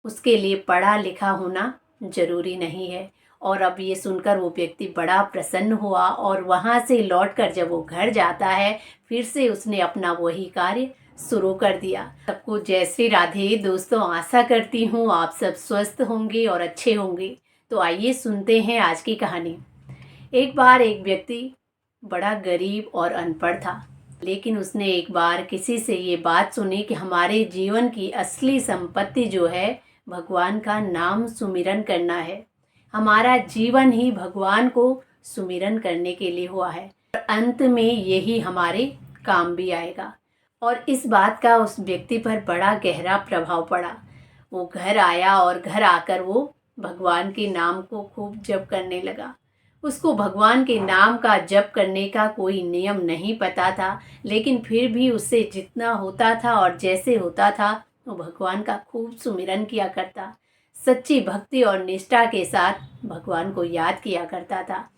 उसके लिए पढ़ा लिखा होना जरूरी नहीं है। और अब ये सुनकर वो व्यक्ति बड़ा प्रसन्न हुआ और वहाँ से लौटकर जब वो घर जाता है फिर से उसने अपना वही कार्य शुरू कर दिया। सबको जय श्री राधे। दोस्तों, आशा करती हूँ आप सब स्वस्थ होंगे और अच्छे होंगे। तो आइए सुनते हैं आज की कहानी। एक बार एक व्यक्ति बड़ा गरीब और अनपढ़ था, लेकिन उसने एक बार किसी से ये बात सुनी कि हमारे जीवन की असली संपत्ति जो है भगवान का नाम सुमिरन करना है। हमारा जीवन ही भगवान को सुमिरन करने के लिए हुआ है और अंत में यही हमारे काम भी आएगा। और इस बात का उस व्यक्ति पर बड़ा गहरा प्रभाव पड़ा। वो घर आया और घर आकर वो भगवान के नाम को खूब जप करने लगा। उसको भगवान के नाम का जप करने का कोई नियम नहीं पता था, लेकिन फिर भी उससे जितना होता था और जैसे होता था वो भगवान का खूब सुमिरन किया करता। सच्ची भक्ति और निष्ठा के साथ भगवान को याद किया करता था।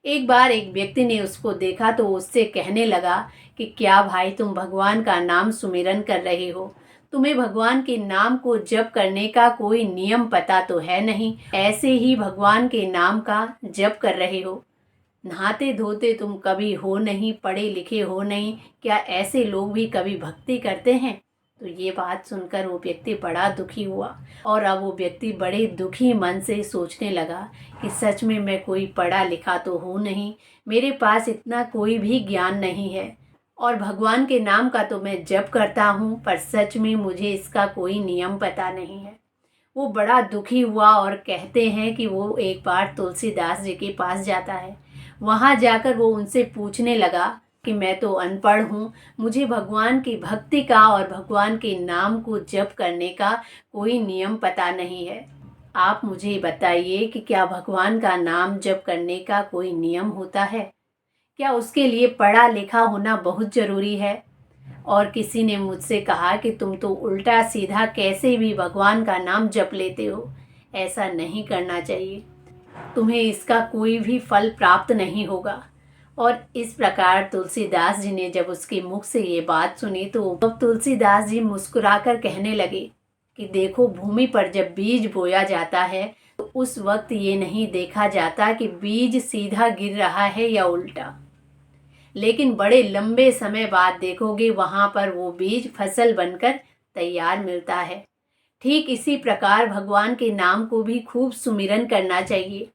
एक बार एक व्यक्ति ने उसको देखा तो उससे कहने लगा कि क्या भाई, तुम भगवान का नाम सुमिरन कर रहे हो? तुम्हें भगवान के नाम को जप करने का कोई नियम पता तो है नहीं, ऐसे ही भगवान के नाम का जप कर रहे हो। नहाते धोते तुम कभी हो नहीं, पढ़े लिखे हो नहीं, क्या ऐसे लोग भी कभी भक्ति करते हैं? तो ये बात सुनकर वो व्यक्ति बड़ा दुखी हुआ और अब वो व्यक्ति बड़े दुखी मन से सोचने लगा कि सच में मैं कोई पढ़ा लिखा तो हूँ नहीं, मेरे पास इतना कोई भी ज्ञान नहीं है और भगवान के नाम का तो मैं जप करता हूँ, पर सच में मुझे इसका कोई नियम पता नहीं है। वो बड़ा दुखी हुआ और कहते हैं कि वो एक बार तुलसीदास जी के पास जाता है। वहाँ जाकर वो उनसे पूछने लगा कि मैं तो अनपढ़ हूँ, मुझे भगवान की भक्ति का और भगवान के नाम को जप करने का कोई नियम पता नहीं है। आप मुझे बताइए कि क्या भगवान का नाम जप करने का कोई नियम होता है? क्या उसके लिए पढ़ा लिखा होना बहुत ज़रूरी है? और किसी ने मुझसे कहा कि तुम तो उल्टा सीधा कैसे भी भगवान का नाम जप लेते हो, ऐसा नहीं करना चाहिए, तुम्हें इसका कोई भी फल प्राप्त नहीं होगा। और इस प्रकार तुलसीदास जी ने जब उसके मुख से ये बात सुनी तो अब तुलसीदास जी मुस्कुराकर कहने लगे कि देखो, भूमि पर जब बीज बोया जाता है तो उस वक्त ये नहीं देखा जाता कि बीज सीधा गिर रहा है या उल्टा, लेकिन बड़े लंबे समय बाद देखोगे वहाँ पर वो बीज फसल बनकर तैयार मिलता है। ठीक इसी प्रकार भगवान के नाम को भी खूब सुमिरन करना चाहिए।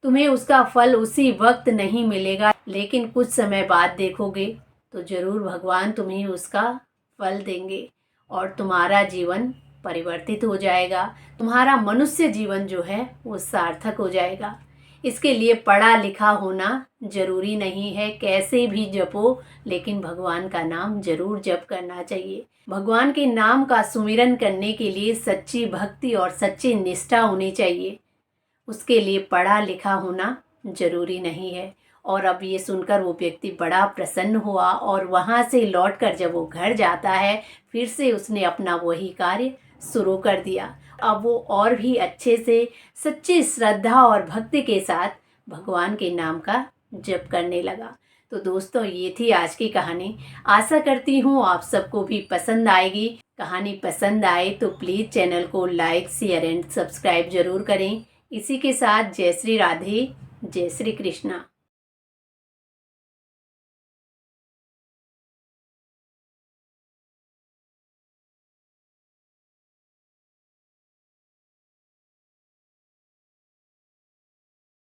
तुम्हें उसका फल उसी वक्त नहीं मिलेगा, लेकिन कुछ समय बाद देखोगे तो जरूर भगवान तुम्हें उसका फल देंगे और तुम्हारा जीवन परिवर्तित हो जाएगा। तुम्हारा मनुष्य जीवन जो है वो सार्थक हो जाएगा। इसके लिए पढ़ा लिखा होना जरूरी नहीं है, कैसे भी जपो, लेकिन भगवान का नाम जरूर जप करना चाहिए। भगवान के नाम का सुमिरन करने के लिए सच्ची भक्ति और सच्ची निष्ठा होनी चाहिए। उसके लिए पढ़ा लिखा होना जरूरी नहीं है। और अब ये सुनकर वो व्यक्ति बड़ा प्रसन्न हुआ और वहाँ से लौटकर जब वो घर जाता है फिर से उसने अपना वही कार्य शुरू कर दिया। अब वो और भी अच्छे से सच्ची श्रद्धा और भक्ति के साथ भगवान के नाम का जप करने लगा। तो दोस्तों, ये थी आज की कहानी। आशा करती हूँ आप सबको भी पसंद आएगी। कहानी पसंद आए तो प्लीज़ चैनल को लाइक, शेयर एंड सब्सक्राइब जरूर करें। इसी के साथ जय श्री राधे, जय श्री कृष्णा।